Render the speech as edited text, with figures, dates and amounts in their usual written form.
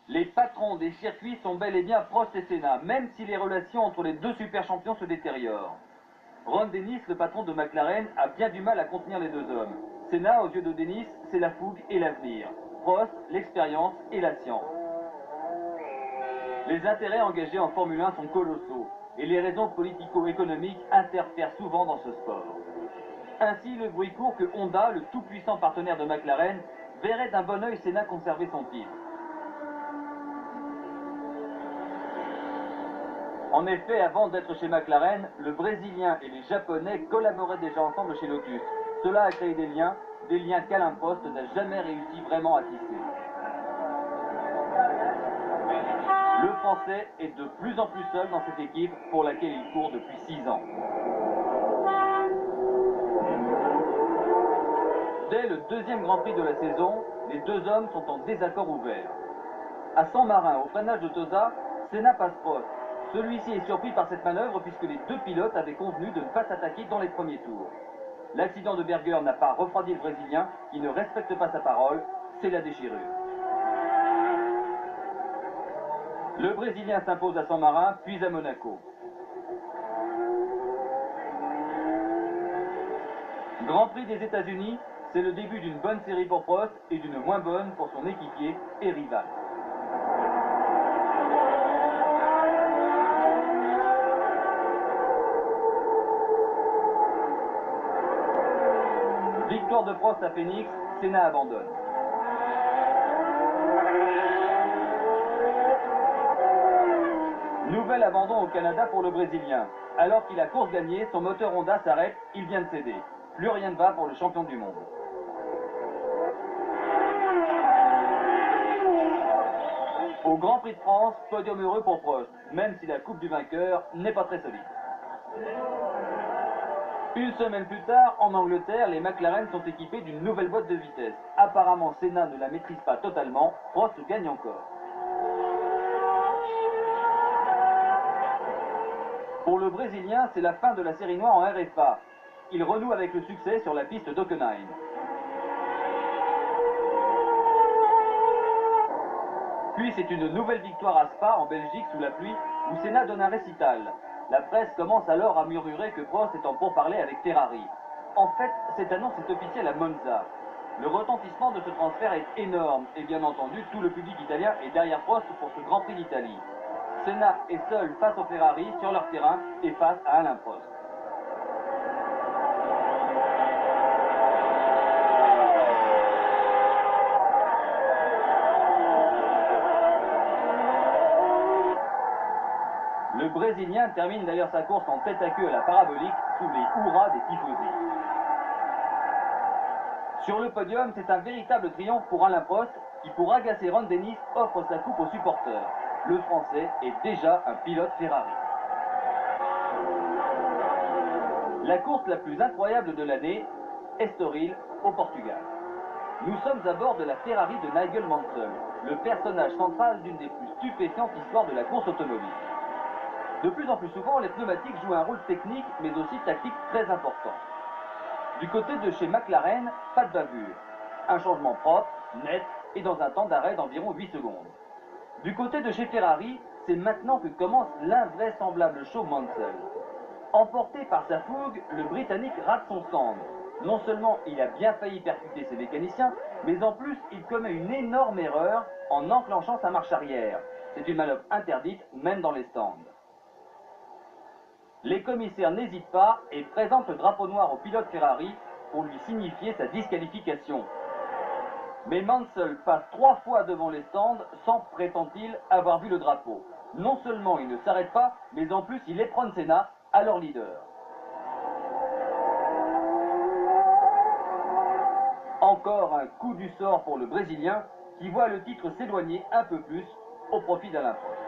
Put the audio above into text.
Les patrons des circuits sont bel et bien Prost et Senna, même si les relations entre les deux super champions se détériorent. Ron Dennis, le patron de McLaren, a bien du mal à contenir les deux hommes. Senna, aux yeux de Dennis, c'est la fougue et l'avenir. Prost, l'expérience et la science. Les intérêts engagés en Formule 1 sont colossaux, et les raisons politico-économiques interfèrent souvent dans ce sport. Ainsi, le bruit court que Honda, le tout-puissant partenaire de McLaren, verrait d'un bon œil Senna conserver son titre. En effet, avant d'être chez McLaren, le Brésilien et les Japonais collaboraient déjà ensemble chez Lotus. Cela a créé des liens qu'Alain Prost n'a jamais réussi vraiment à tisser. Le Français est de plus en plus seul dans cette équipe pour laquelle il court depuis 6 ans. Dès le deuxième Grand Prix de la saison, les deux hommes sont en désaccord ouvert. À San-Marin, au freinage de Tosa, Senna passe Prost. Celui-ci est surpris par cette manœuvre puisque les deux pilotes avaient convenu de ne pas s'attaquer dans les premiers tours. L'accident de Berger n'a pas refroidi le Brésilien qui ne respecte pas sa parole, c'est la déchirure. Le Brésilien s'impose à San-Marin, puis à Monaco. Grand Prix des États-Unis, c'est le début d'une bonne série pour Prost et d'une moins bonne pour son équipier et rival. Victoire de Prost à Phoenix, Senna abandonne. Nouvel abandon au Canada pour le Brésilien. Alors qu'il a course gagnée, son moteur Honda s'arrête, il vient de céder. Plus rien ne va pour le champion du monde. Au Grand Prix de France, podium heureux pour Prost, même si la coupe du vainqueur n'est pas très solide. Une semaine plus tard, en Angleterre, les McLaren sont équipés d'une nouvelle boîte de vitesse. Apparemment, Senna ne la maîtrise pas totalement, Prost gagne encore. Pour le Brésilien, c'est la fin de la série noire en RFA. Il renoue avec le succès sur la piste d'Hockenheim. Puis c'est une nouvelle victoire à Spa, en Belgique, sous la pluie, où Senna donne un récital. La presse commence alors à murmurer que Prost est en pourparlers avec Ferrari. En fait, cette annonce est officielle à Monza. Le retentissement de ce transfert est énorme, et bien entendu, tout le public italien est derrière Prost pour ce Grand Prix d'Italie. Senna est seul face au Ferrari, sur leur terrain, et face à Alain Prost. Le Brésilien termine d'ailleurs sa course en tête à queue à la parabolique sous les hurrahs des tifosi. Sur le podium, c'est un véritable triomphe pour Alain Prost qui, pour agacer Ron Dennis, offre sa coupe aux supporters. Le Français est déjà un pilote Ferrari. La course la plus incroyable de l'année, Estoril, au Portugal. Nous sommes à bord de la Ferrari de Nigel Mansell, le personnage central d'une des plus stupéfiantes histoires de la course automobile. De plus en plus souvent, les pneumatiques jouent un rôle technique, mais aussi tactique très important. Du côté de chez McLaren, pas de bavure. Un changement propre, net, et dans un temps d'arrêt d'environ 8 secondes. Du côté de chez Ferrari, c'est maintenant que commence l'invraisemblable show Mansell. Emporté par sa fougue, le Britannique rate son stand. Non seulement il a bien failli percuter ses mécaniciens, mais en plus il commet une énorme erreur en enclenchant sa marche arrière. C'est une manœuvre interdite, même dans les stands. Les commissaires n'hésitent pas et présentent le drapeau noir au pilote Ferrari pour lui signifier sa disqualification. Mais Mansell passe 3 fois devant les stands sans, prétend-il, avoir vu le drapeau. Non seulement il ne s'arrête pas, mais en plus il éperonne Senna, alors leader. Encore un coup du sort pour le Brésilien qui voit le titre s'éloigner un peu plus au profit d'Alain Prost.